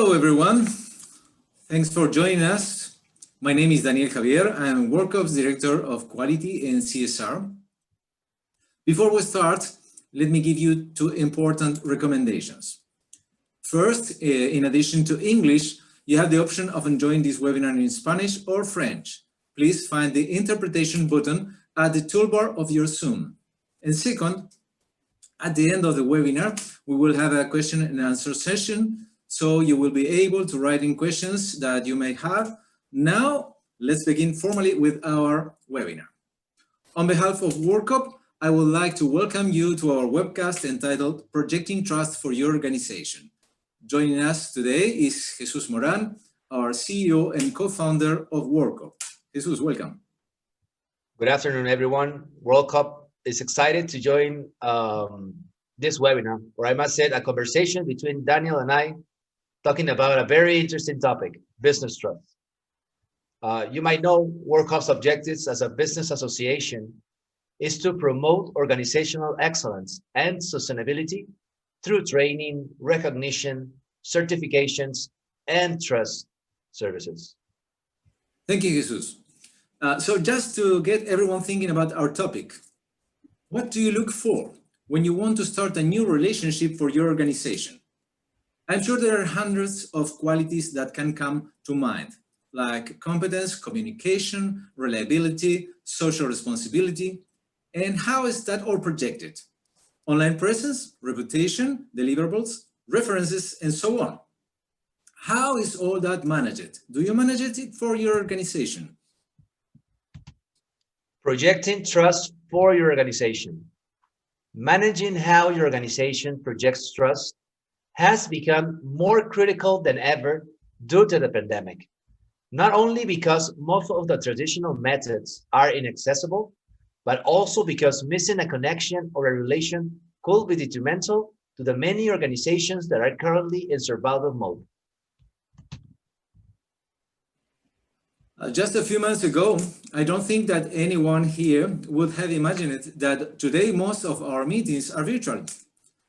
Hello, everyone. Thanks for joining us. My name is Javier. I'm WORLDCOB's Director of Quality and CSR. Before we start, let me give you two important recommendations. First, in addition to English, you have the option of enjoying this webinar in Spanish or French. Please find the interpretation button at the toolbar of your Zoom. And second, at the end of the webinar, we will have a question and answer session, so you will be able to write in questions that you may have. Now, let's begin formally with our webinar. On behalf of WORLDCOB, I would like to welcome you to our webcast entitled Projecting Trust for Your Organization. Joining us today is Jesus Moran, our CEO and co-founder of WORLDCOB. Jesus, welcome. Good afternoon, everyone. WORLDCOB is excited to join this webinar, where I must say a conversation between Daniel and I talking about a very interesting topic, business trust. You might know WORLDCOB's objectives as a business association is to promote organizational excellence and sustainability through training, recognition, certifications, and trust services. Thank you, Jesus. So just to get everyone thinking about our topic, what do you look for when you want to start a new relationship for your organization? I'm sure there are hundreds of qualities that can come to mind, like competence, communication, reliability, social responsibility. And how is that all projected? Online presence, reputation, deliverables, references, and so on. How is all that managed? Do you manage it for your organization? Projecting trust for your organization. Managing how your organization projects trust has become more critical than ever due to the pandemic. Not only because most of the traditional methods are inaccessible, but also because missing a connection or a relation could be detrimental to the many organizations that are currently in survival mode. Just a few months ago, I don't think that anyone here would have imagined that today most of our meetings are virtual,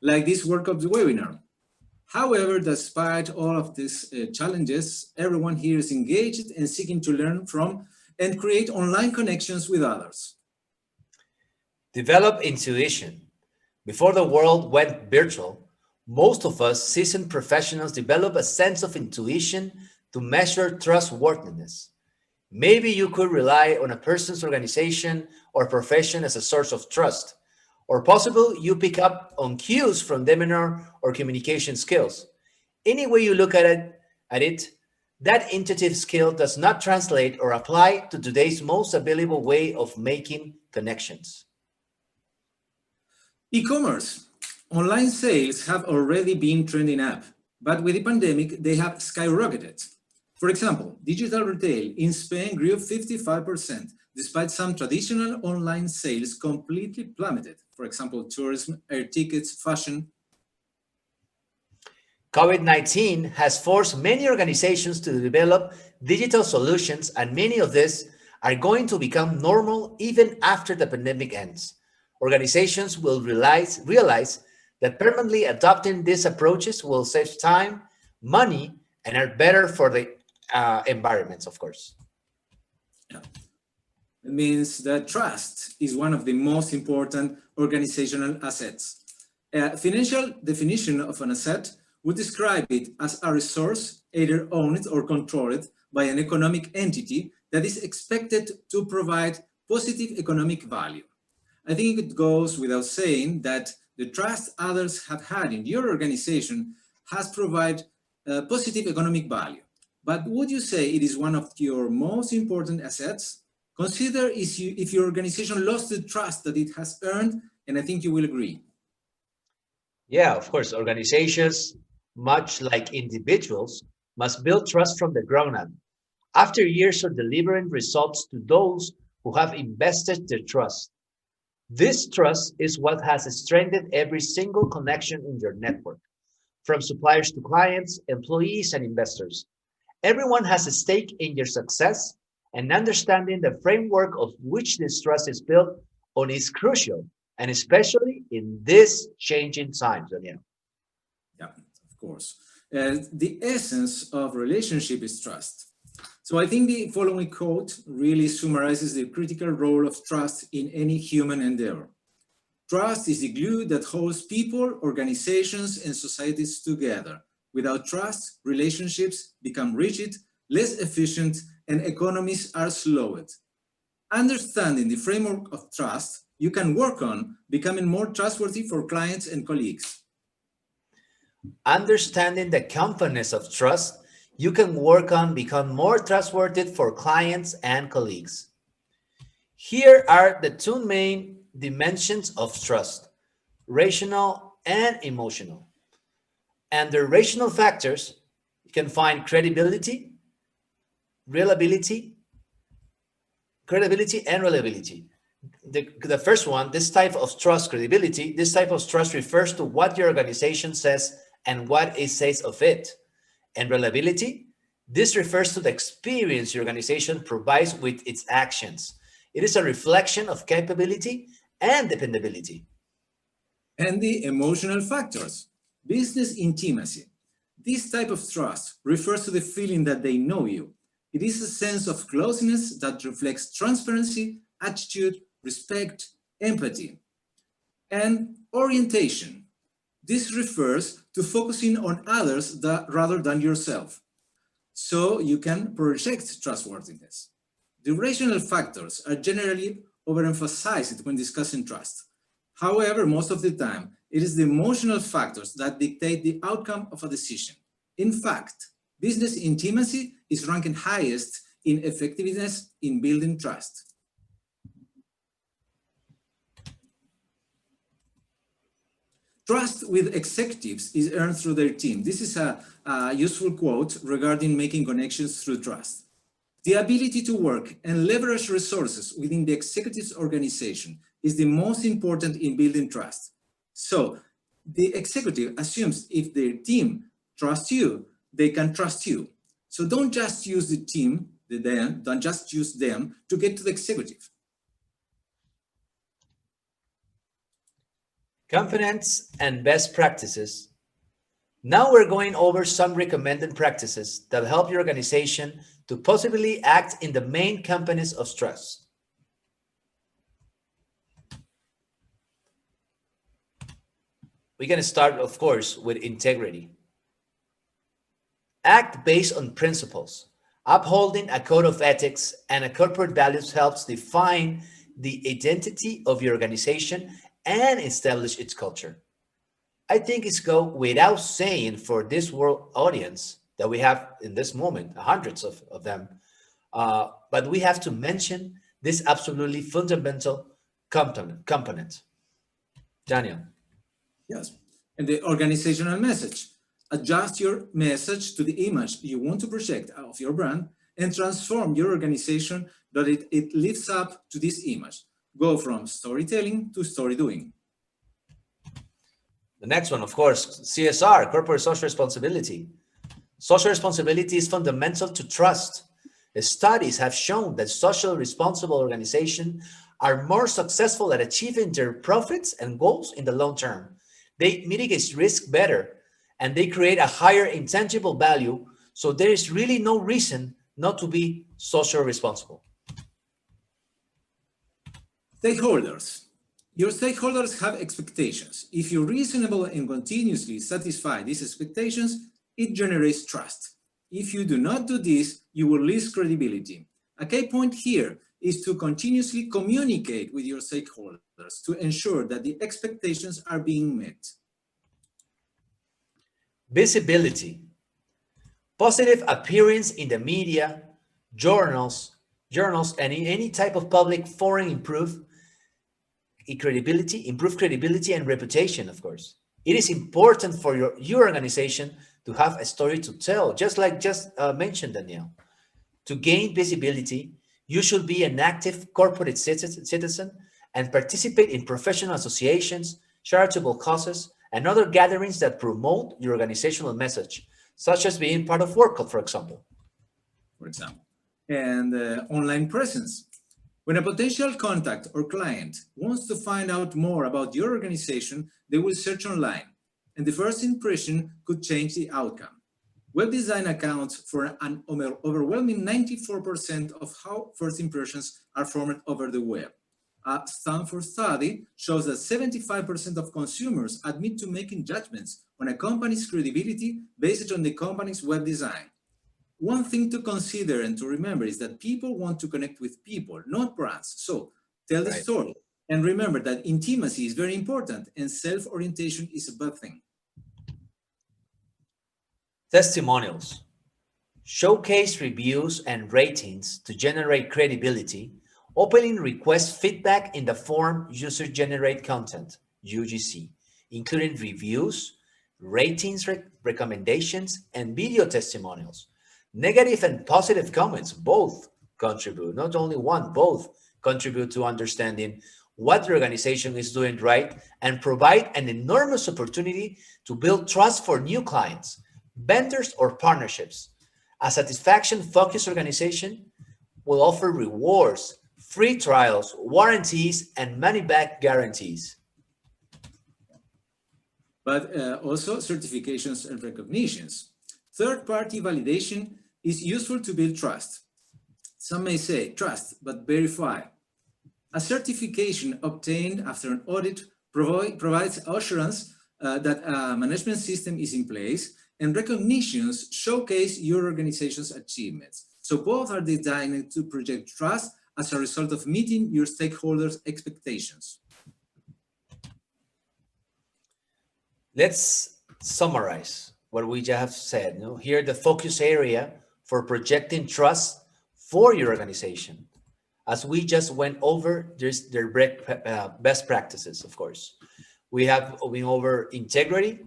like this WORLDCOB webinar. However, despite all of these challenges, everyone here is engaged and seeking to learn from and create online connections with others. Develop intuition. Before the world went virtual, most of us seasoned professionals develop a sense of intuition to measure trustworthiness. Maybe you could rely on a person's organization or profession as a source of trust, or possibly you pick up on cues from seminar or communication skills. Any way you look at it, that intuitive skill does not translate or apply to today's most available way of making connections. E-commerce. Online sales have already been trending up, but with the pandemic, they have skyrocketed. For example, digital retail in Spain grew 55%, despite some traditional online sales completely plummeted. For example, tourism, air tickets, fashion. COVID-19 has forced many organizations to develop digital solutions, and many of these are going to become normal even after the pandemic ends. Organizations will realize that permanently adopting these approaches will save time, money, and are better for the environments, of course. Yeah. It means that trust is one of the most important organizational assets. A financial definition of an asset would describe it as a resource either owned or controlled by an economic entity that is expected to provide positive economic value. I think it goes without saying that the trust others have had in your organization has provided positive economic value. But would you say it is one of your most important assets? Consider if your organization lost the trust that it has earned, and I think you will agree. Yeah, of course, organizations, much like individuals, must build trust from the ground up. After years of delivering results to those who have invested their trust. This trust is what has strengthened every single connection in your network, from suppliers to clients, employees, and investors. Everyone has a stake in your success, and understanding the framework of which this trust is built on is crucial, and especially in these changing times, Daniel. Yeah, of course. The essence of relationship is trust. So I think the following quote really summarizes the critical role of trust in any human endeavor. Trust is the glue that holds people, organizations, and societies together. Without trust, relationships become rigid, less efficient, and economies are slowed. Understanding the framework of trust, you can work on becoming more trustworthy for clients and colleagues. Understanding the components of trust, you can work on become more trustworthy for clients and colleagues. Here are the two main dimensions of trust, rational and emotional. Under rational factors, you can find credibility and reliability. The first one, this type of trust, credibility, this type of trust refers to what your organization says and what it says of it. And reliability, this refers to the experience your organization provides with its actions. It is a reflection of capability and dependability. And the emotional factors, business intimacy. This type of trust refers to the feeling that they know you. It is a sense of closeness that reflects transparency, attitude, respect, empathy. And orientation. This refers to focusing on others rather than yourself, so you can project trustworthiness. The rational factors are generally overemphasized when discussing trust. However, most of the time, it is the emotional factors that dictate the outcome of a decision. In fact, business intimacy is ranked highest in effectiveness in building trust. Trust with executives is earned through their team. This is a useful quote regarding making connections through trust. The ability to work and leverage resources within the executive's organization is the most important in building trust. So the executive assumes if their team trusts you, they can trust you. So don't just use the team, don't just use them to get to the executive. Components and best practices. Now we're going over some recommended practices that help your organization to possibly act in the main components of trust. We're going to start, of course, with integrity. Act based on principles. Upholding a code of ethics and a corporate values helps define the identity of your organization and establish its culture. I think it's go without saying for this world audience that we have in this moment, hundreds of them, but we have to mention this absolutely fundamental component. Daniel. Yes, and the organizational message. Adjust your message to the image you want to project of your brand and transform your organization that it lives up to this image. Go from storytelling to story doing. The next one, of course, CSR, corporate social responsibility. Social responsibility is fundamental to trust. Studies have shown that socially responsible organizations are more successful at achieving their profits and goals in the long term. They mitigate risk better and they create a higher intangible value. So there is really no reason not to be socially responsible. Stakeholders. Your stakeholders have expectations. If you're reasonable and continuously satisfy these expectations, it generates trust. If you do not do this, you will lose credibility. A key point here is to continuously communicate with your stakeholders to ensure that the expectations are being met. Visibility. Positive appearance in the media, journals, and in any type of public forum improve credibility and reputation, of course. It is important for your organization to have a story to tell, just mentioned, Daniel. To gain visibility, you should be an active corporate citizen and participate in professional associations, charitable causes, and other gatherings that promote your organizational message, such as being part of WORLDCOB, for example. And online presence. When a potential contact or client wants to find out more about your organization, they will search online, and the first impression could change the outcome. Web design accounts for an overwhelming 94% of how first impressions are formed over the web. A Stanford study shows that 75% of consumers admit to making judgments on a company's credibility based on the company's web design. One thing to consider and to remember is that people want to connect with people, not brands. So tell the story. And remember that intimacy is very important and self-orientation is a bad thing. Testimonials. Showcase reviews and ratings to generate credibility. Openly request feedback in the form user-generated content, UGC, including reviews, ratings, recommendations, and video testimonials. Negative and positive comments both contribute, not only one, both contribute to understanding what the organization is doing right and provide an enormous opportunity to build trust for new clients, vendors, or partnerships. A satisfaction-focused organization will offer rewards, free trials, warranties, and money-back guarantees. But also certifications and recognitions. Third-party validation is useful to build trust. Some may say trust, but verify. A certification obtained after an audit provides assurance that a management system is in place, and recognitions showcase your organization's achievements. So both are designed to project trust as a result of meeting your stakeholders' expectations. Let's summarize what we just have said. Here, the focus area for projecting trust for your organization. As we just went over, there's their best practices, of course. We have been over integrity,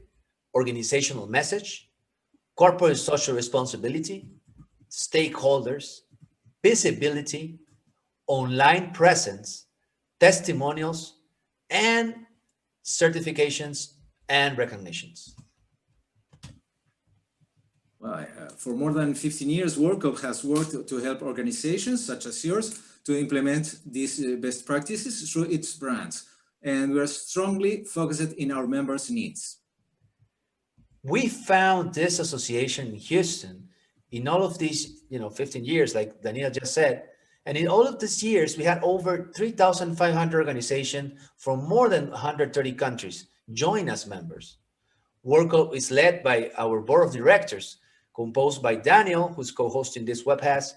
organizational message, corporate social responsibility, stakeholders, visibility, online presence, testimonials, and certifications and recognitions. Well, for more than 15 years, WORLDCOB has worked to help organizations such as yours to implement these best practices through its brands. And we are strongly focused in our members' needs. We found this association in Houston in all of these, 15 years, like Daniel just said. And in all of these years, we had over 3,500 organizations from more than 130 countries join as members. WORLDCOB is led by our board of directors, composed by Daniel, who's co-hosting this webcast,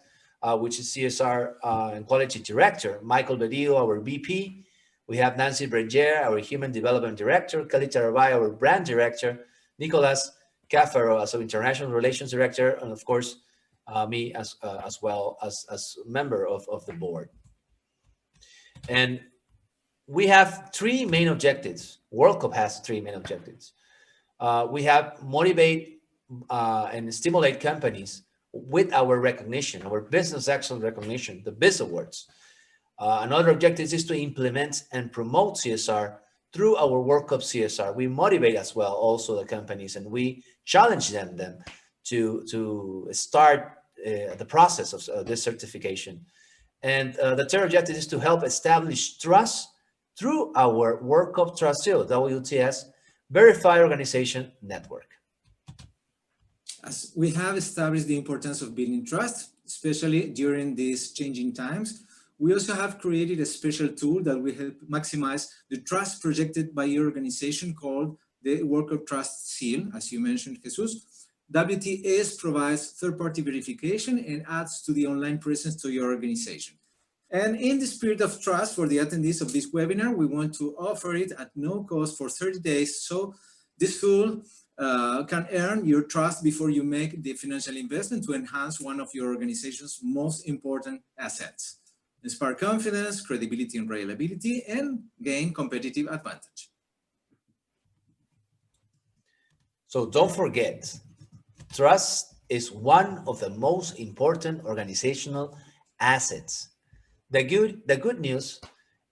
which is CSR and Quality Director, Michael Bedillo, our VP. We have Nancy Brenger, our Human Development Director, Kelly Tarabay, our Brand Director, Nicolas Caffaro as our International Relations Director, and of course, me as well as member of the board. And we have three main objectives. WORLDCOB has three main objectives. We have motivate and stimulate companies with our recognition, our business excellence recognition, the BIZ Awards. Another objective is to implement and promote CSR through our WORLDCOB CSR. We motivate as well also the companies, and we challenge them to start the process of this certification. And the third objective is to help establish trust through our WORLDCOB Trust Seal, WTS, Verified Organization Network. As we have established the importance of building trust, especially during these changing times, we also have created a special tool that will help maximize the trust projected by your organization called the WORLDCOB Trust Seal, as you mentioned, Jesus. WTS provides third-party verification and adds to the online presence to your organization. And in the spirit of trust for the attendees of this webinar, we want to offer it at no cost for 30 days. So this tool can earn your trust before you make the financial investment to enhance one of your organization's most important assets. Inspire confidence, credibility, and reliability, and gain competitive advantage. So don't forget, trust is one of the most important organizational assets. The good news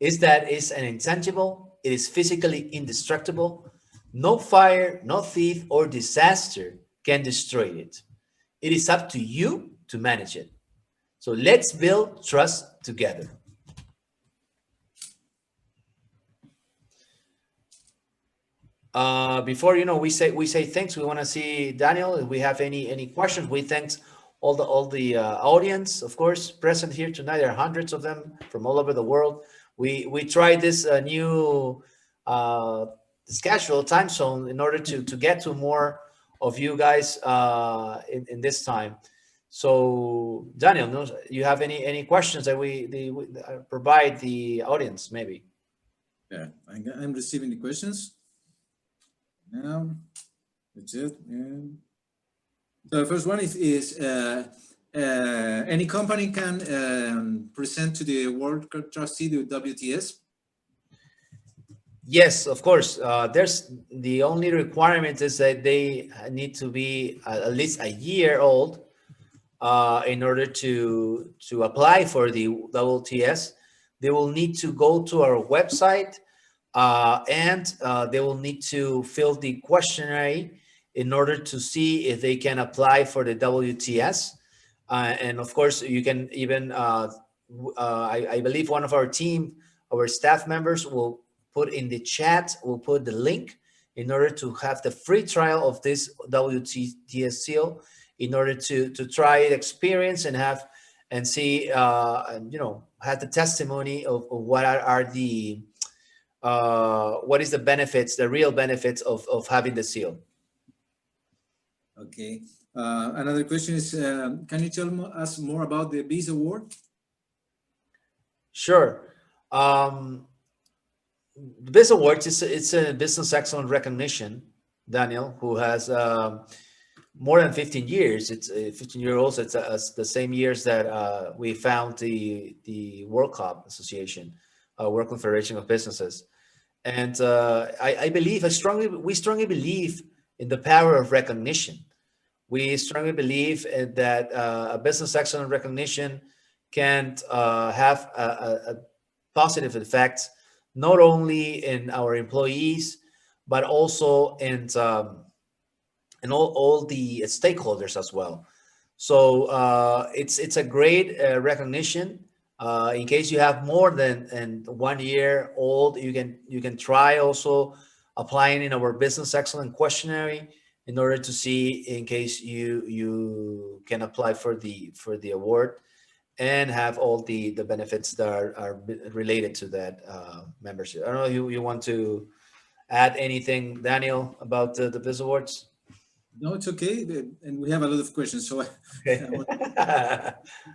is that it's an intangible, it is physically indestructible. No fire, no thief, or disaster can destroy it. It is up to you to manage it. So let's build trust together. before we say thanks, we want to see Daniel. If we have any questions, we thank all the audience, of course, present here tonight. There are hundreds of them from all over the world. We tried this new schedule time zone in order to get to more of you guys in this time. So Daniel, you have any questions that we provide the audience maybe? Yeah, I'm receiving the questions now. That's it. Yeah. So the first one is any company can present to the World Cup trustee the WTS? Yes, of course. There's the only requirement is that they need to be at least a year old in order to apply for the WTS. They will need to go to our website and they will need to fill the questionnaire in order to see if they can apply for the WTS. And of course, you can even, I believe one of our team, our staff members will put in the chat, we'll put the link in order to have the free trial of this WTS seal in order to try it, experience and see, have the testimony of what are the, what is the benefits, the real benefits of having the seal. Okay. Another question is, can you tell us more about the BIS award? Sure. The BIS award, it's a business excellence recognition, Daniel, who has more than 15 years. It's 15 years old. It's the same years that we found the WORLDCOB Association, World Confederation of Businesses. And we strongly believe in the power of recognition. We strongly believe that a business excellence recognition can have a positive effect, not only in our employees, but also in all the stakeholders as well. So it's a great recognition. In case you have more than 1 year old, you can try also applying in our business excellence questionnaire in order to see in case you can apply for the award and have all the benefits that are related to that membership. I don't know if you want to add anything, Daniel, about the BIS awards. No, it's okay. And we have a lot of questions. So Okay.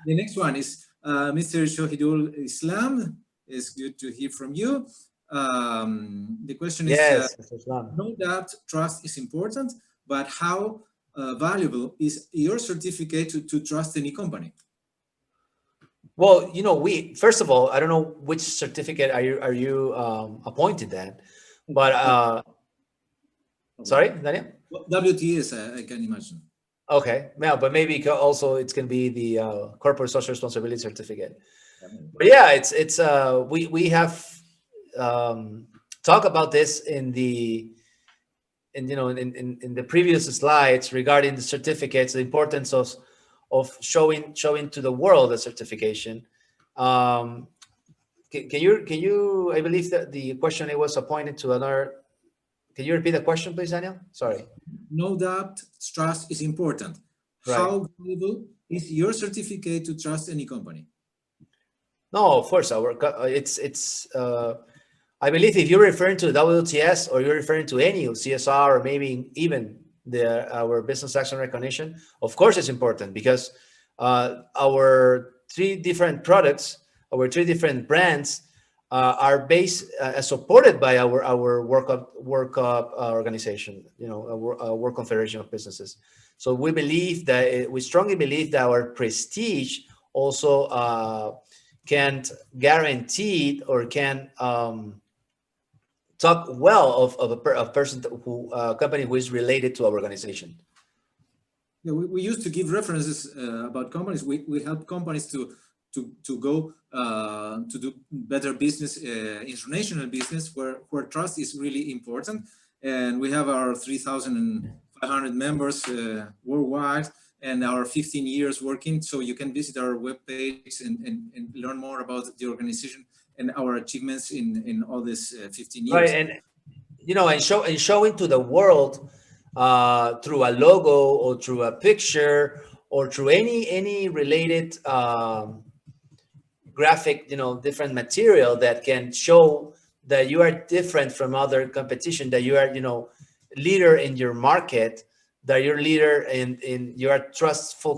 The next one is Mr. Shohidul Islam. It's good to hear from you. The question is, yes, Mr. Islam. know that trust is important, but how valuable is your certificate to trust any company? Well, first of all, I don't know which certificate are you appointed at, but sorry, Daniel? WTS, I can imagine. Okay, yeah, but maybe also it's going to be the corporate social responsibility certificate. But yeah, it's we have talked about this in the previous slides regarding the certificates, the importance of showing to the world the certification. Can you? I believe that the question it was appointed to another. Can you repeat the question, please, Daniel? Sorry. No doubt, trust is important. Right. How valuable is your certificate to trust any company? No, of course, it's. I believe if you're referring to WTS or you're referring to any CSR or maybe even our business action recognition, of course it's important because our 3 different products, our 3 different brands are based supported by our WORLDCOB organization, World Confederation of Businesses. So we strongly believe that our prestige also can guarantee or can talk well of a person company who is related to our organization. Yeah, we used to give references about companies. We help companies to go to do better business, international business, where trust is really important. And we have our 3,500 members worldwide and our 15 years working. So you can visit our webpage and learn more about the organization and our achievements in all this 15 years. Right, and you know, and showing to the world through a logo or through a picture or through any related graphic, you know, different material that can show that you are different from other competition, that you are, you know, leader in your market, that you're leader in your trustful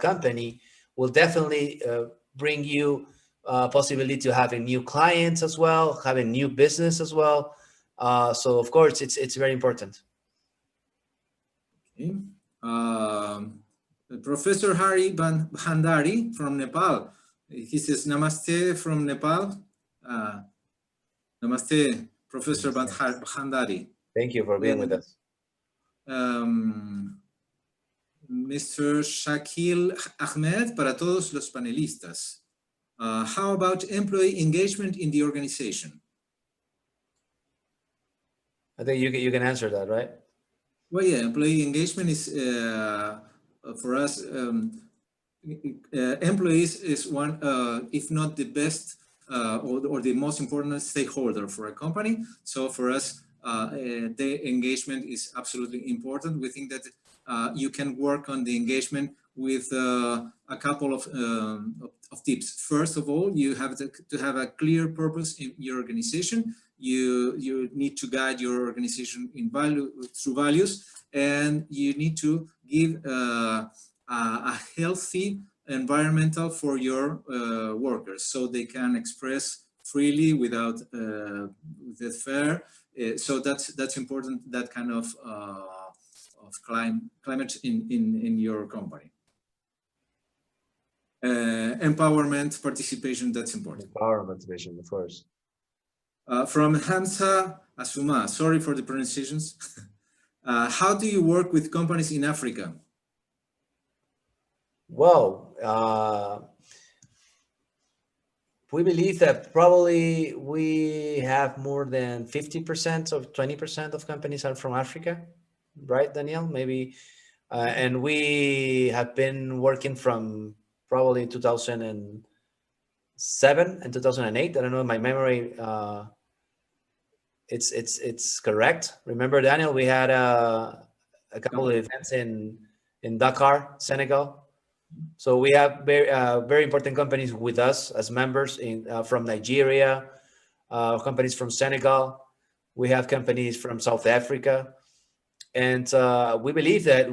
company, will definitely bring you possibility to having new clients as well, having new business as well. So of course, it's very important. Okay. Um, Professor Hari Bhandari from Nepal. He says, Namaste from Nepal. Namaste, Professor Bhandari. Thank you for being with us. Mr. Shakil Ahmed, para todos los panelistas. How about employee engagement in the organization? I think you can answer that, right? Well, yeah, employee engagement is, for us, employees is one, if not the best or the most important stakeholder for a company. So for us, the engagement is absolutely important. We think that you can work on the engagement with a couple of tips. First of all, you have to have a clear purpose in your organization. You need to guide your organization in through values, and you need to give a healthy environmental for your workers, so they can express freely without with fear. So that's important. That kind of climate in your company. Empowerment, participation, that's important. Empowerment vision, of course. From Hamza Asuma, sorry for the pronunciations. How do you work with companies in Africa? Well, we believe that probably we have more than 50% or 20% of companies are from Africa, right, Daniel? Maybe, and we have been working from probably 2007 and 2008. I don't know, my memory, it's correct. Remember, Daniel, we had a couple of events in Dakar, Senegal. So we have very important companies with us as members from Nigeria, companies from Senegal. We have companies from South Africa, and we believe that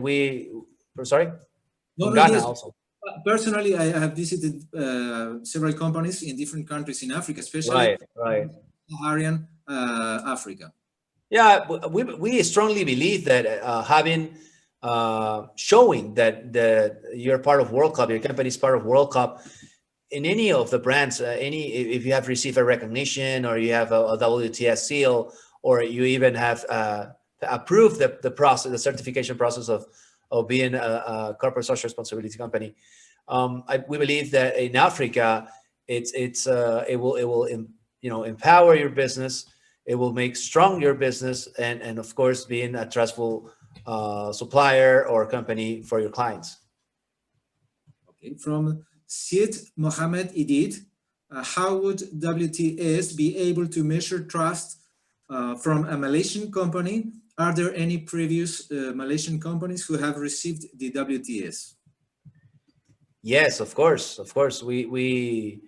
sorry, Ghana yes. also. Personally, I have visited several companies in different countries in Africa, especially Saharan Africa. Yeah, we strongly believe that having showing that you're part of WORLDCOB, your company is part of WORLDCOB, in any of the brands, if you have received a recognition, or you have a WTS seal, or you even have approved the process, the certification process of being a corporate social responsibility company, we believe that in Africa, it will empower your business. It will make strong your business, and of course, being a trustful supplier or company for your clients. Okay, from Syed Mohammed Idid, how would WTS be able to measure trust from a Malaysian company? Are there any previous Malaysian companies who have received the WTS? Yes, of course. Of course, we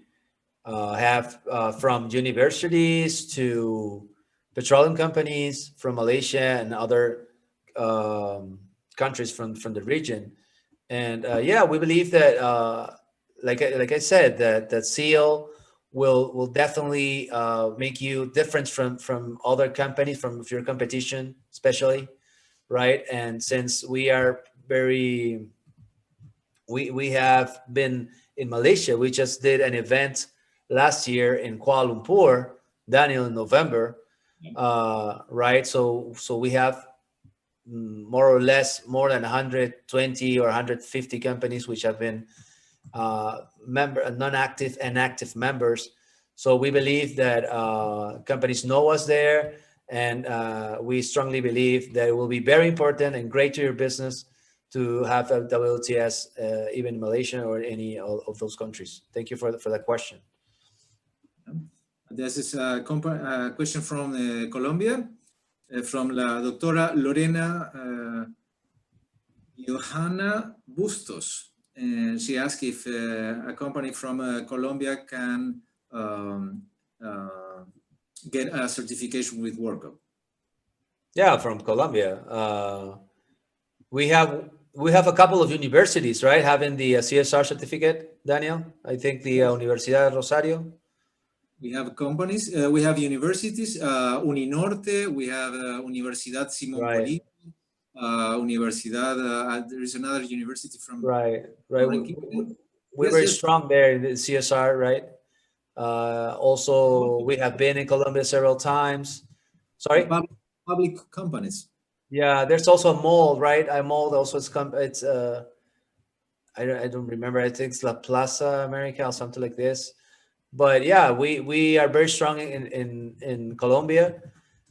have from universities to petroleum companies from Malaysia and other countries from the region. And yeah, we believe that, like I said, that seal will definitely make you different from other companies, from your competition, especially, right? And since we are we have been in Malaysia, we just did an event last year in Kuala Lumpur, Daniel, in November, right? So we have more or less more than 120 or 150 companies which have been non-active and active members. So we believe that companies know us there, and we strongly believe that it will be very important and great to your business to have a WTS even in Malaysia or any of those countries. Thank you for that question. This is a question from Colombia. from la doctora Lorena Johanna Bustos. And she asked if a company from Colombia can get a certification with WORLDCOB. Yeah, from Colombia. We have a couple of universities, right, having the CSR certificate, Daniel. I think the Universidad de Rosario. We have companies, we have universities, Uninorte, we have Universidad Simón Right. Bolívar, there is another university from Right. Barranquilla. We're Yes, very yes. strong there in the CSR, right? Also, we have been in Colombia several times. Sorry? Public companies. Yeah, there's also a mall, right? A mall also is it's I don't remember. I think it's La Plaza America or something like this. But yeah, we are very strong in Colombia.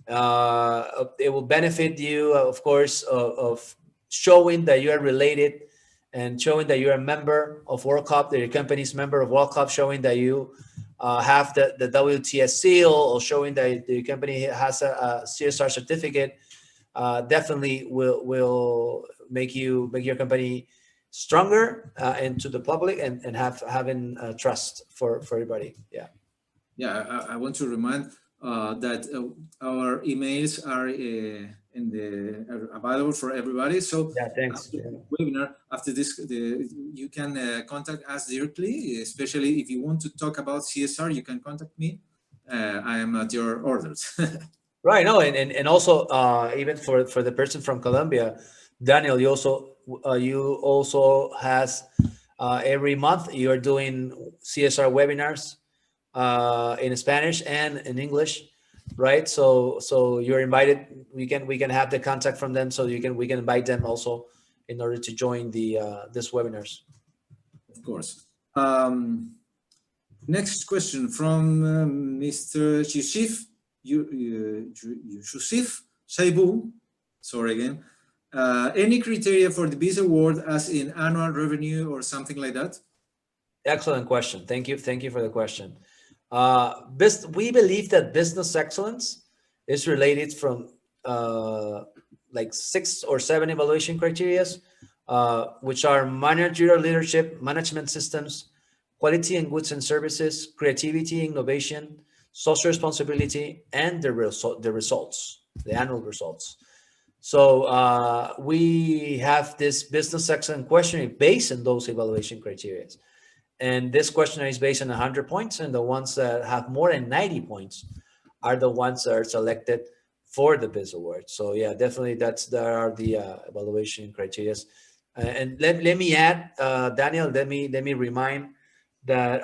It will benefit you, of course, of showing that you are related and showing that you're a member of WORLDCOB, that your company's member of WORLDCOB, showing that you have the WTS seal, or showing that the company has a CSR certificate. Definitely will make your company stronger and to the public, and having trust for everybody. Yeah. Yeah, I want to remind that our emails are available for everybody. So Yeah, thanks. after the webinar, after this, you can contact us directly, especially if you want to talk about CSR, you can contact me. I am at your orders. Right. No, and also even for the person from Colombia, Daniel, you also has every month you're doing CSR webinars in Spanish and in English, right? So you're invited. We can have the contact from them, so we can invite them also in order to join the this webinars. Of course. Next question from Mr. Yusuf Shaibu. Sorry again. Any criteria for the BIS award, as in annual revenue or something like that? Excellent question. Thank you for the question. We believe that business excellence is related from like 6 or 7 evaluation criteria, which are managerial leadership, management systems, quality and goods and services, creativity, innovation, social responsibility, and the results, the annual results. So we have this business excellence questionnaire based on those evaluation criteria. And this questionnaire is based on 100 points, and the ones that have more than 90 points are the ones that are selected for the BIS award. So yeah, definitely there are the evaluation criteria. And let me add, Daniel, let me remind that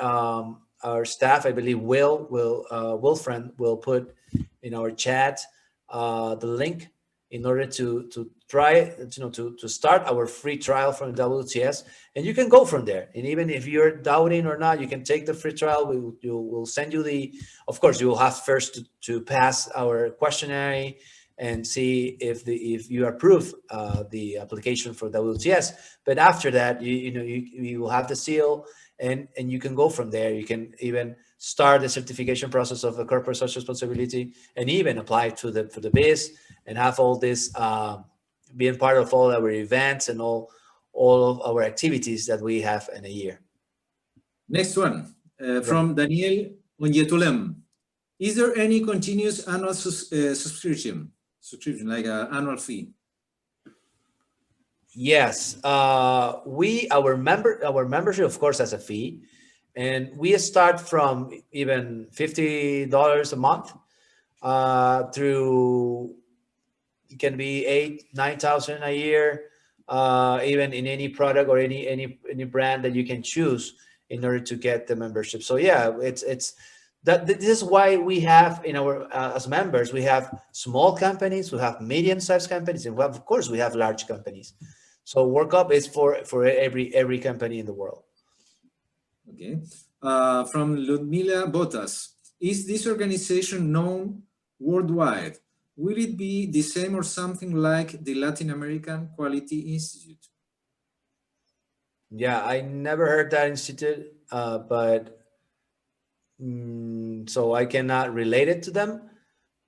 our staff, I believe Wilfred will put in our chat the link in order to try, to start our free trial from WTS, and you can go from there. And even if you're doubting or not, you can take the free trial. We'll send you of course, you will have first to pass our questionnaire and see if you approve the application for WTS. But after that, you will have the seal, and you can go from there. You can even start the certification process of the corporate social responsibility, and even apply for the BIS, and have all this being part of all our events and all of our activities that we have in a year. Next one from Daniel Onjetulem. Is there any continuous annual subscription like an annual fee? Yes, our membership, of course, has a fee, and we start from even $50 a month through, it can be 8,000-9,000 a year, even in any product or any brand that you can choose in order to get the membership. So yeah, it's that this is why we have in our as members, we have small companies, we have medium-sized companies, and of course we have large companies. So WORLDCOB is for every company in the world. Okay. From Ludmila Botas, is this organization known worldwide? Will it be the same or something like the Latin American Quality Institute? Yeah, I never heard that institute, but so I cannot relate it to them.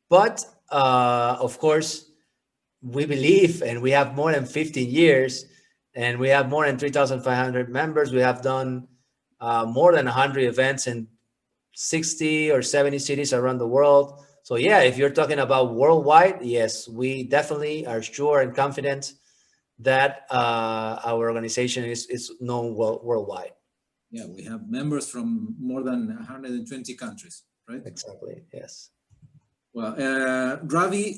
But of course, we believe, and we have more than 15 years, and we have more than 3,500 members. We have done more than 100 events in 60 or 70 cities around the world. So yeah, if you're talking about worldwide, yes, we definitely are sure and confident that our organization is known worldwide. Yeah, we have members from more than 120 countries, right? Exactly, yes. Well, Ravi,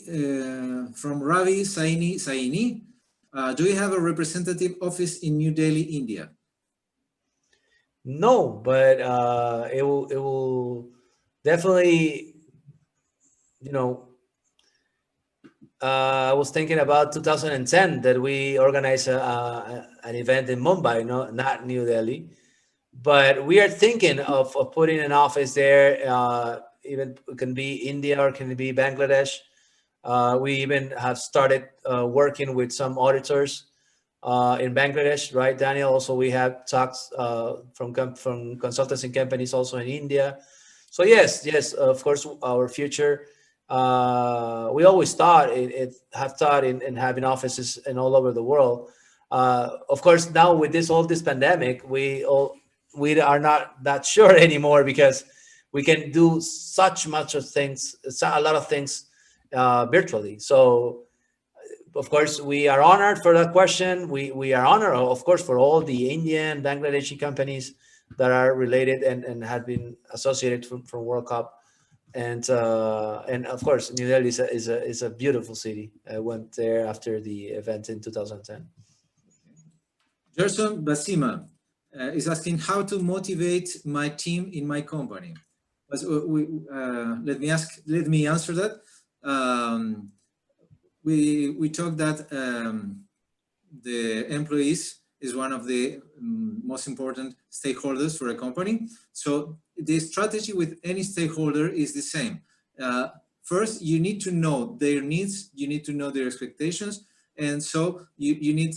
from Ravi Saini, do you have a representative office in New Delhi, India? No, but it will definitely, you know, I was thinking about 2010 that we organized an event in Mumbai, not New Delhi, but we are thinking of putting an office there. Even it can be India or can it be Bangladesh. We even have started working with some auditors in Bangladesh, right, Daniel? Also, we have talks from consultancy companies also in India. So yes, of course, our future. We always thought in having offices in all over the world. Of course, now with all this pandemic, we are not that sure anymore because we can do a lot of things virtually. So of course, we are honored for that question. We are honored, of course, for all the Indian, Bangladeshi companies that are related and have been associated from World Cup. And of course, New Delhi is a beautiful city. I went there after the event in 2010. Gerson Basima is asking how to motivate my team in my company. Let me answer that. We talked that the employees is one of the most important stakeholders for a company. So the strategy with any stakeholder is the same. First, you need to know their needs, you need to know their expectations, and so you need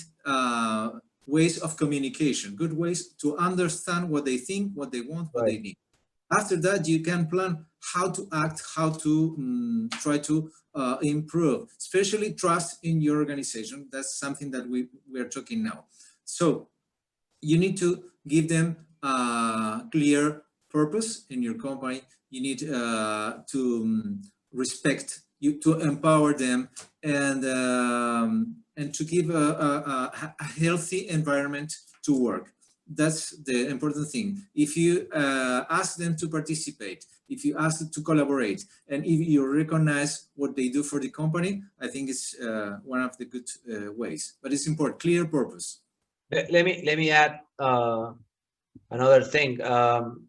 ways of communication, good ways to understand what they think, what they want, what they need. After that, you can plan how to act, how to try to improve, especially trust in your organization. That's something that we are talking now. So you need to give them a clear purpose in your company. You need to respect you, to empower them, and to give a healthy environment to work. That's the important thing. If you ask them to participate, if you ask them to collaborate, and if you recognize what they do for the company, I think it's one of the good ways. But it's important, clear purpose. Let me add another thing.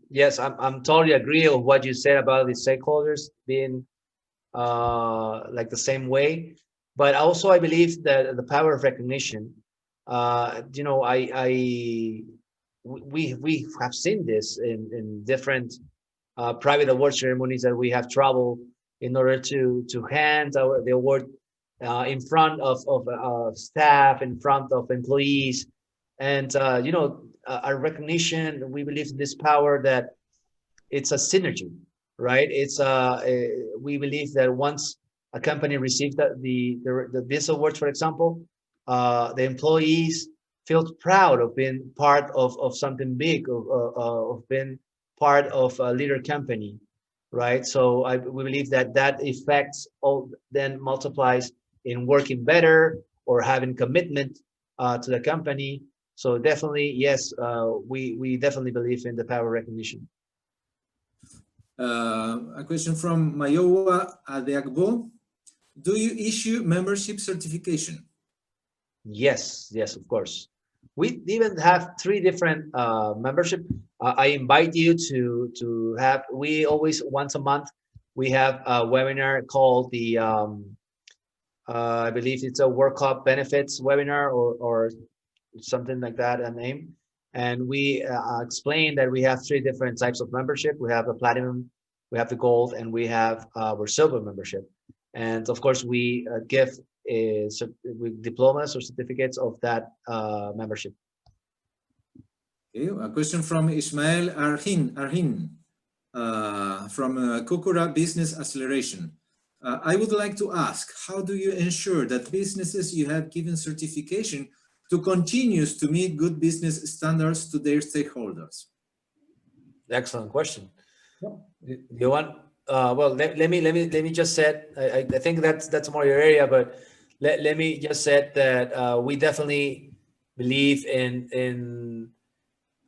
Yes, I'm totally agree with what you said about the stakeholders being like the same way, but also I believe that the power of recognition. We have seen this in different private award ceremonies that we have traveled in order to hand the award in front of staff, in front of employees, and our recognition. We believe in this power that it's a synergy, right? It's we believe that once a company receives this award, for example, the employees feel proud of being part of something big, of being part of a leader company, right? So we believe that effects all then multiplies in working better or having commitment to the company. So definitely, yes, we definitely believe in the power of recognition. A question from Mayowa Adeagbo. Do you issue membership certification? Yes, of course. We even have 3 different membership. I invite you to have. We always once a month we have a webinar called the I believe it's a World Cup benefits webinar or something like that, a name. And we explain that we have 3 different types of membership. We have the platinum, we have the gold, and we have our silver membership. And of course, we give with diplomas or certificates of that membership. Okay, a question from Ismail Arhin from Kukura Business Acceleration. I would like to ask, how do you ensure that businesses you have given certification to continues to meet good business standards to their stakeholders? Excellent question. Yeah. You want? Well, let me just say. I think that's more your area, but let me just say that we definitely believe in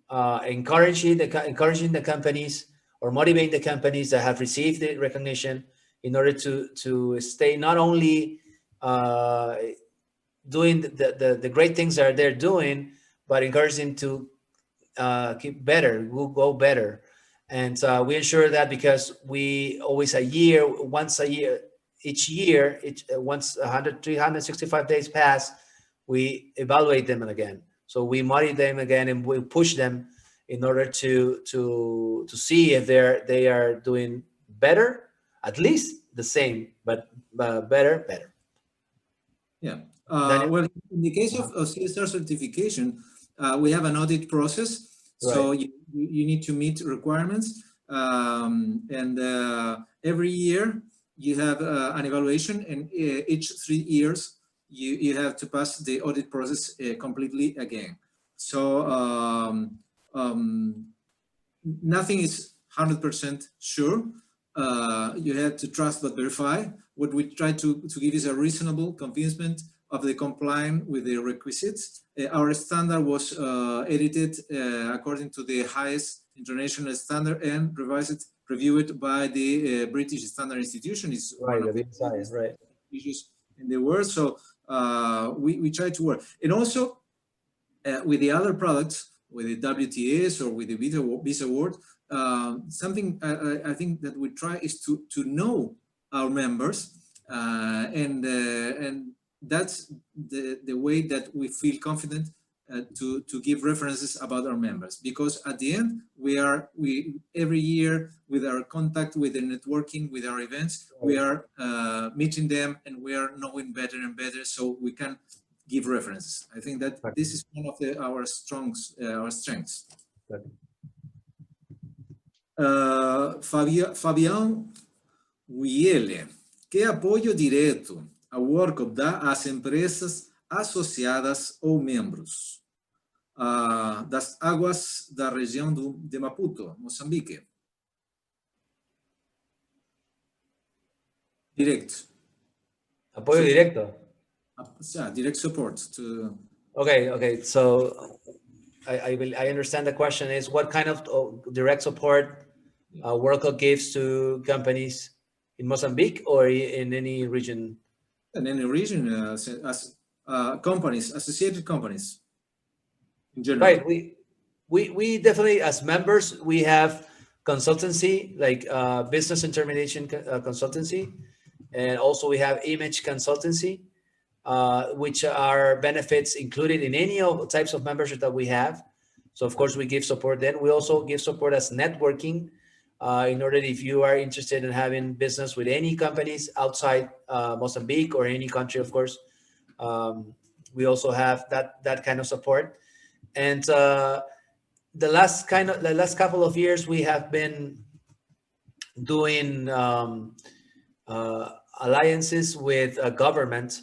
encouraging the companies or motivating the companies that have received the recognition in order to stay not only doing the great things that they're doing, but encourage them to keep better, go better. And we ensure that because we always once a year, each year, once 365 days pass, we evaluate them again. So we motivate them again and we push them in order to see if they are doing better, at least the same, but better. Yeah. Daniel? Well, in the case of CSR certification, we have an audit process. So Right. you need to meet requirements. And every year you have an evaluation, and each 3 years you have to pass the audit process completely again. So nothing is 100% sure. You have to trust but verify. What we try to give is a reasonable convincement of the compliance with the requisites. Our standard was edited according to the highest international standard and reviewed by the British Standard Institution. Is Right, one of the the BSI, right. issues in the world. So we try to work. And also with the other products, with the WTS or with the Visa Award, something I think that we try is to know our members, and that's the way that we feel confident to give references about our members, because at the end we every year with our contact, with the networking, with our events, we are meeting them and we are knowing better and better, so we can give references. I think that this is one of our strengths. Fabián Wiele, que apoio direto a WORLDCOB dá às empresas associadas ou membros das águas da região de Maputo, Moçambique? Direct. Apoyo directo. Yeah, direct support to. Okay. So I understand the question is what kind of direct support WORLDCOB gives to companies in Mozambique or in any region? In any region, as companies, associated companies in general. Right. We definitely, as members, we have consultancy, like business intermediation consultancy, and also we have image consultancy, which are benefits included in any of the types of membership that we have. So of course we give support. Then we also give support as networking, in order if you are interested in having business with any companies outside Mozambique or any country, of course, we also have that kind of support. And the last couple of years we have been doing alliances with government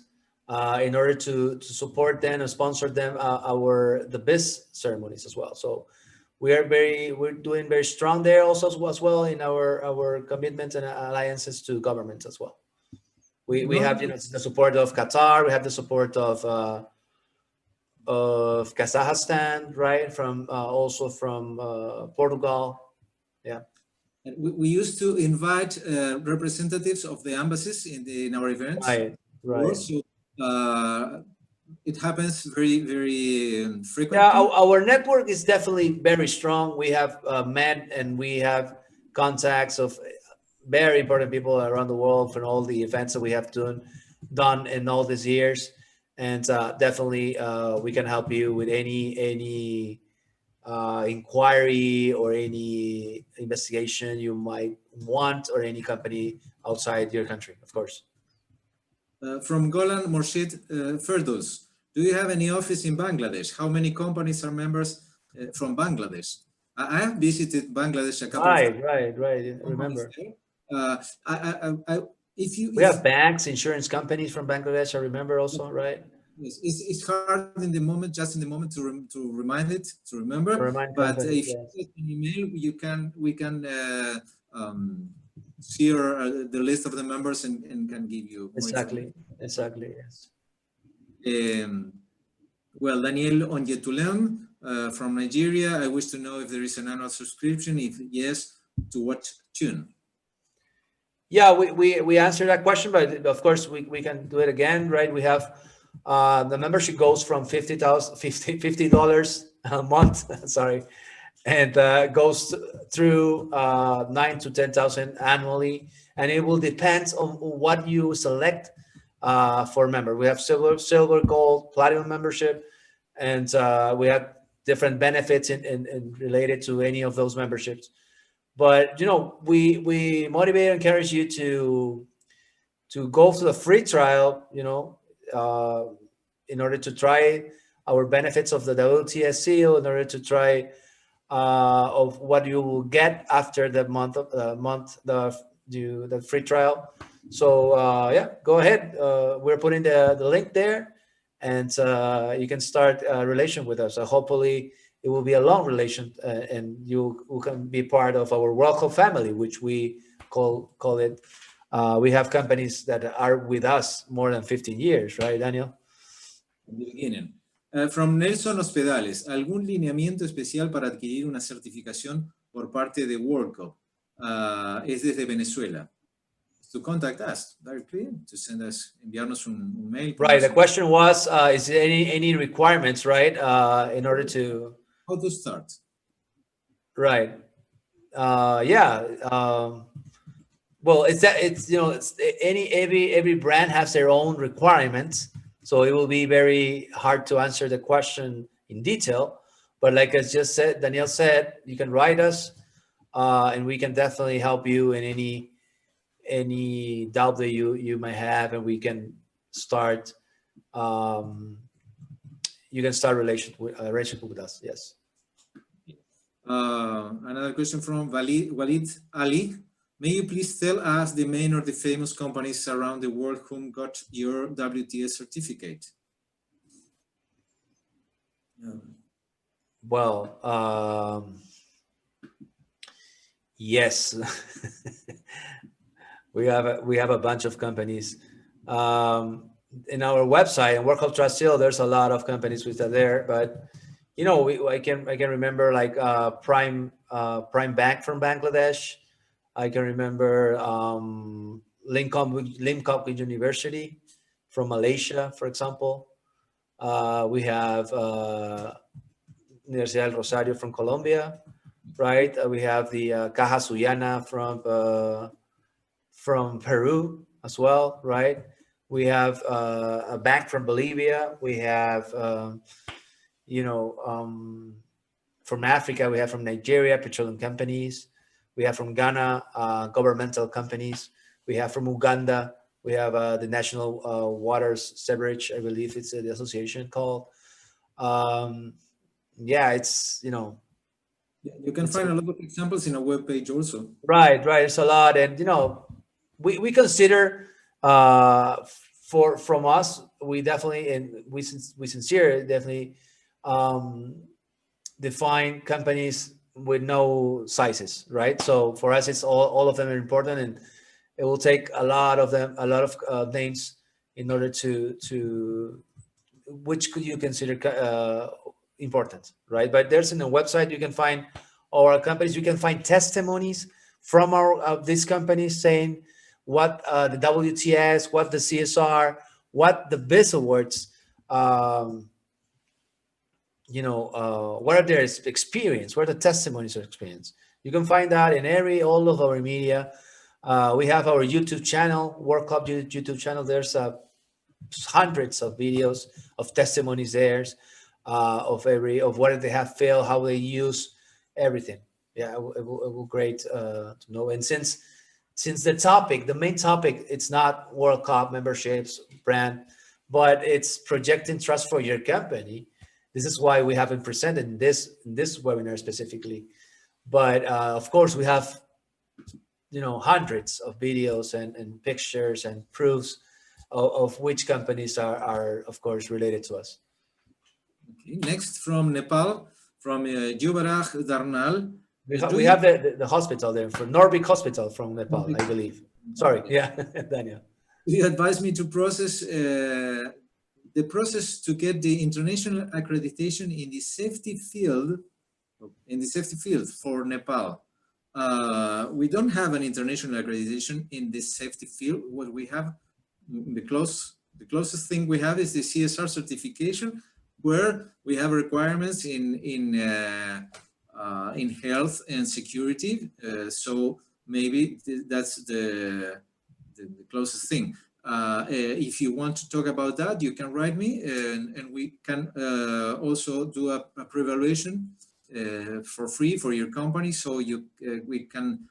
in order to support them and sponsor them the BIS ceremonies as well. So we're doing very strong there also as well in our commitments and alliances to governments as well. We have the support of Qatar, we have the support of Kazakhstan, right? Also from Portugal, yeah. We used to invite representatives of the embassies in our events. Right. So it happens very, very frequently. Yeah, our network is definitely very strong. We have met and we have contacts of very important people around the world from all the events that we have done in all these years. And definitely we can help you with any inquiry or any investigation you might want, or any company outside your country, of course. From Golan Morshid Ferdows, do you have any office in Bangladesh? How many companies are members from Bangladesh? I have visited Bangladesh a couple of times. Right. I remember. We have banks, insurance companies from Bangladesh, I remember also, right? Yes, it's hard in the moment, just in the moment to remind it, to remember. To remind But companies, if you yes. send an email, we can share the list of the members and can give you more information. Exactly, yes. Well, Daniel Onyetulam from Nigeria, I wish to know if there is an annual subscription. If yes, to what tune? Yeah, we answered that question, but of course we can do it again, right? We have the membership goes from $50 a month, sorry, and goes through 9 to 10,000 annually, and it will depend on what you select for a member. We have silver, gold, platinum membership, and we have different benefits in related to any of those memberships. But we motivate and encourage you to go through the free trial, in order to try our benefits of the WTS seal, in order to try of what you will get after the the free trial. So yeah, go ahead. We're putting the link there, and you can start a relation with us. Hopefully it will be a long relation, and you can be part of our WORLDCOB family, which we call it. We have companies that are with us more than 15 years, right, Daniel? From the beginning. From Nelson Hospedales, ¿algún lineamiento especial para adquirir una certificación por parte de WORLDCOB? Es desde Venezuela. To contact us directly, to send us, enviarnos un mail. Right. The question was, is there any requirements, right, in order to... How to start? Right. Yeah. Well, every brand has their own requirements, so it will be very hard to answer the question in detail. But like I just said, Daniel said, you can write us, and we can definitely help you in any doubt that you might have, and we can start. You can start relationship with us. Yes. Another question from Walid Ali. May you please tell us the main or the famous companies around the world whom got your WTS certificate? Well, yes, we have a bunch of companies in our website, and WORLDCOB Trust Seal. There's a lot of companies which are there, but I can remember like Prime Bank from Bangladesh. I can remember Limcom University from Malaysia, for example. We have Universidad del Rosario from Colombia, right? We have the Caja Suyana from Peru as well, right? We have a bank from Bolivia. We have, from Africa, we have from Nigeria, petroleum companies. We have from Ghana, governmental companies. We have from Uganda, we have the National Waters Sewerage, I believe it's the association called. Yeah, it's, You can find a lot of examples in a web page also. Right. It's a lot. And, we consider from us, we definitely, and we sincerely definitely define companies with no sizes, right? So for us, it's all of them are important, and it will take a lot of names in order to which could you consider important, right? But there's in the website, you can find our companies, you can find testimonies from these companies saying what the WTS, what the CSR, what the BIS awards, what are their experience, what are the testimonies of experience. You can find that in all of our media. We have our YouTube channel, WORLDCOB YouTube channel. There's hundreds of videos of testimonies there, of what they have failed, how they use everything. Yeah, it will great to know. And since the main topic, it's not WORLDCOB memberships, brand, but it's projecting trust for your company. This is why we haven't presented in this webinar specifically. But of course, we have hundreds of videos and pictures and proofs of which companies are of course related to us. Okay. Next from Nepal, from Yuvaraj Darnal. We have the hospital there, for Norbik Hospital from Nepal, I believe. Sorry, yeah, Daniel. You advised me to process the process to get the international accreditation in the safety field, for Nepal. We don't have an international accreditation in this safety field. What we have, the closest thing we have is the CSR certification, where we have requirements in health and security. So maybe that's the closest thing. If you want to talk about that, you can write me, and we can also do a pre-evaluation for free for your company, so we can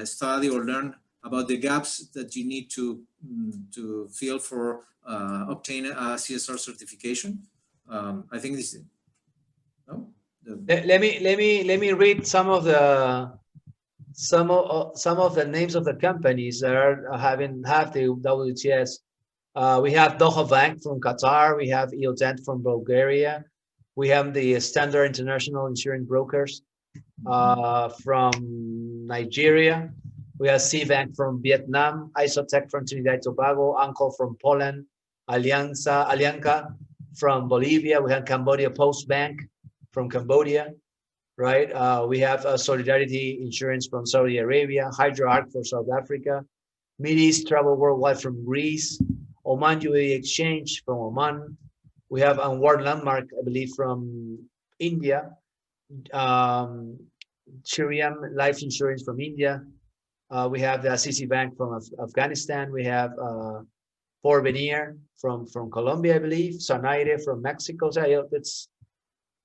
study or learn about the gaps that you need to fill for obtain a CSR certification. I think this. No? Let me read some of the names of the companies that have the WTS. We have Doha Bank from Qatar. We have Eodent from Bulgaria. We have the Standard International Insurance Brokers from Nigeria. We have Cbank from Vietnam, Isotech from Trinidad and Tobago, Ancol from Poland, Alianca from Bolivia. We have Cambodia Post Bank from Cambodia, right? We have Solidarity Insurance from Saudi Arabia, HydroArc for South Africa, Mideast Travel Worldwide from Greece, Oman UAE Exchange from Oman. We have Anwar Landmark, I believe, from India, Shriram Life Insurance from India. We have the Assisi Bank from Afghanistan. We have Porvenir from Colombia, I believe. Sanaire from Mexico. So it's,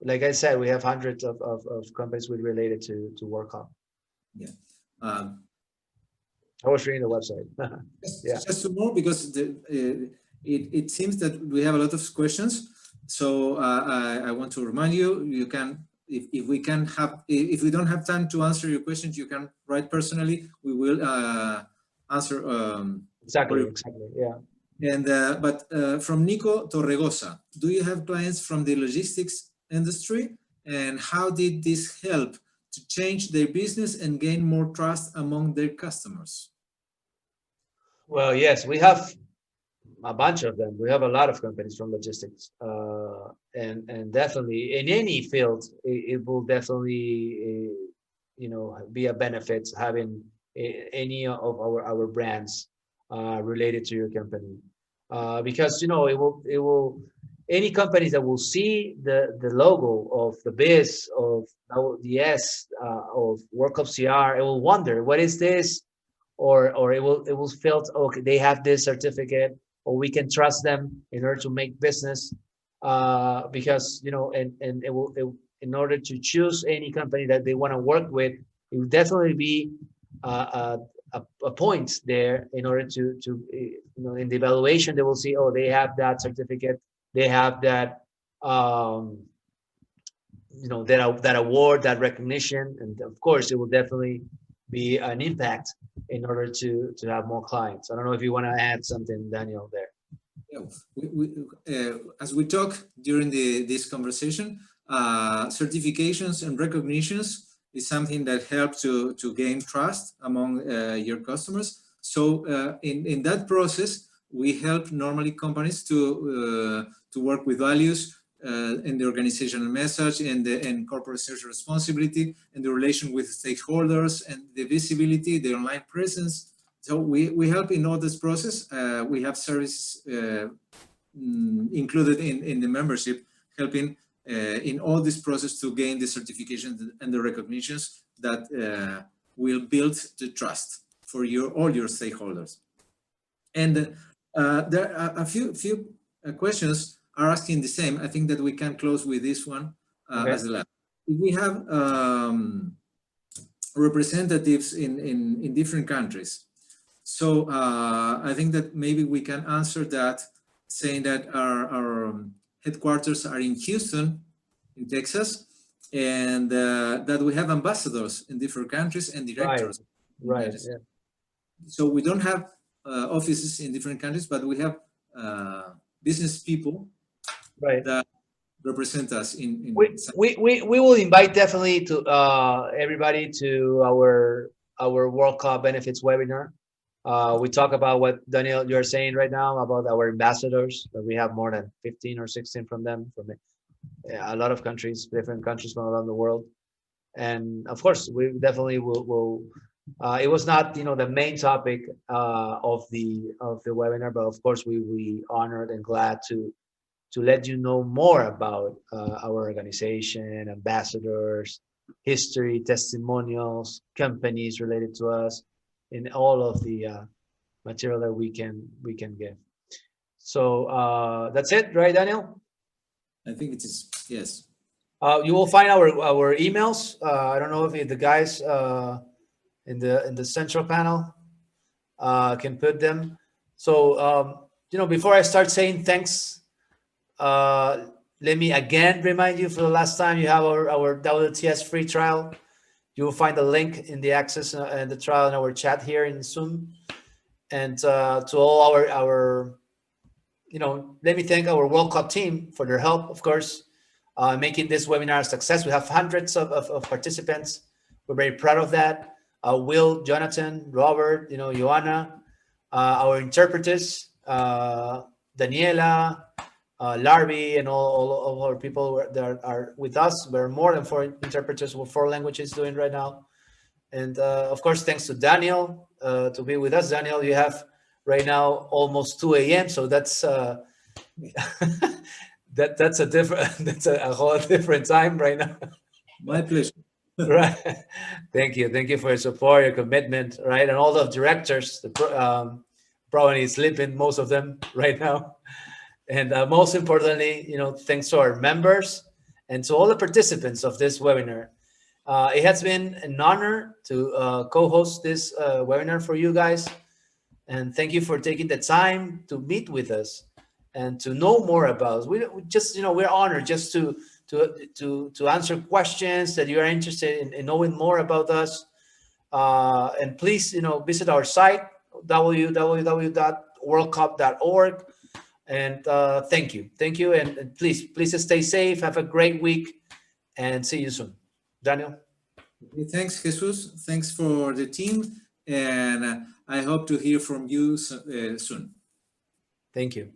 like I said, we have hundreds of companies related to WORLDCOB. Yeah. I was reading the website. Yeah. Just some more, because it seems that we have a lot of questions. So I want to remind you, you can, if we don't have time to answer your questions, you can write personally. We will answer. Exactly. Yeah. And but from Nico Torregosa, do you have clients from the logistics industry, and how did this help to change their business and gain more trust among their customers? Well, yes, we have a bunch of them. We have a lot of companies from logistics, and definitely in any field, it will definitely be a benefit having any of our brands related to your company, because it will any companies that will see the logo of the biz of the S of WORLDCOB CR, it will wonder, what is this? Or it will feel, okay, they have this certificate, or we can trust them in order to make business, because and it will in order to choose any company that they want to work with, it will definitely be a point there in order to in the evaluation they will see, oh, they have that certificate, they have that that award, that recognition, and of course it will definitely be an impact in order to have more clients. I don't know if you want to add something, Daniel, there. Yeah, as we talk during this conversation, certifications and recognitions is something that helps to gain trust among your customers. So in that process, we help normally companies to work with values and the organizational message and corporate social responsibility and the relation with stakeholders and the visibility, the online presence. So we help in all this process. We have services included in the membership, helping in all this process to gain the certifications and the recognitions that will build the trust for all your stakeholders. And there are a few questions are asking the same. I think that we can close with this one as the last. If we have representatives in different countries, so I think that maybe we can answer that saying that our headquarters are in Houston, in Texas, and that we have ambassadors in different countries and directors. Right. Yeah. so we don't have offices in different countries, but we have business people Right. that represent us in We will invite definitely to everybody to our World Cup benefits webinar. We talk about what Daniel you're saying right now about our ambassadors, that we have more than 15 or 16 from them, from a lot of countries, different countries from around the world. And of course, we definitely will it was not, you know, the main topic of the webinar, but of course we honored and glad to let you know more about our organization, ambassadors, history, testimonials, companies related to us, in all of the material that we can give. So that's it, right, Daniel? I think it is, yes. You will find our emails. I don't know if the guys in the central panel can put them. So you know, before I start saying thanks, let me again remind you for the last time, you have our WTS free trial. You will find the link in the access and the trial in our chat here in Zoom. And to all our, you know, let me thank our World Cup team for their help, of course, making this webinar a success. We have hundreds of participants. We're very proud of that. Will, Jonathan, Robert, you know, Joanna, our interpreters, Daniela, Larby, and all of our people that are with us. We're more than 4 interpreters with 4 languages doing right now. And of course, thanks to Daniel to be with us. Daniel, you have right now almost 2 a.m. So that's that's a different that's a whole different time right now. My pleasure. Right. Thank you for your support, your commitment, right? And all the directors, probably sleeping, most of them right now. And most importantly, you know, thanks to our members and to all the participants of this webinar. It has been an honor to co-host this webinar for you guys. And thank you for taking the time to meet with us and to know more about us. We just, you know, we're honored just to answer questions that you are interested in knowing more about us. And please, you know, visit our site, www.worldcup.org. And thank you, and please stay safe. Have a great week, and see you soon. Daniel. Thanks, Jesus. Thanks for the team, and I hope to hear from you soon. Thank you.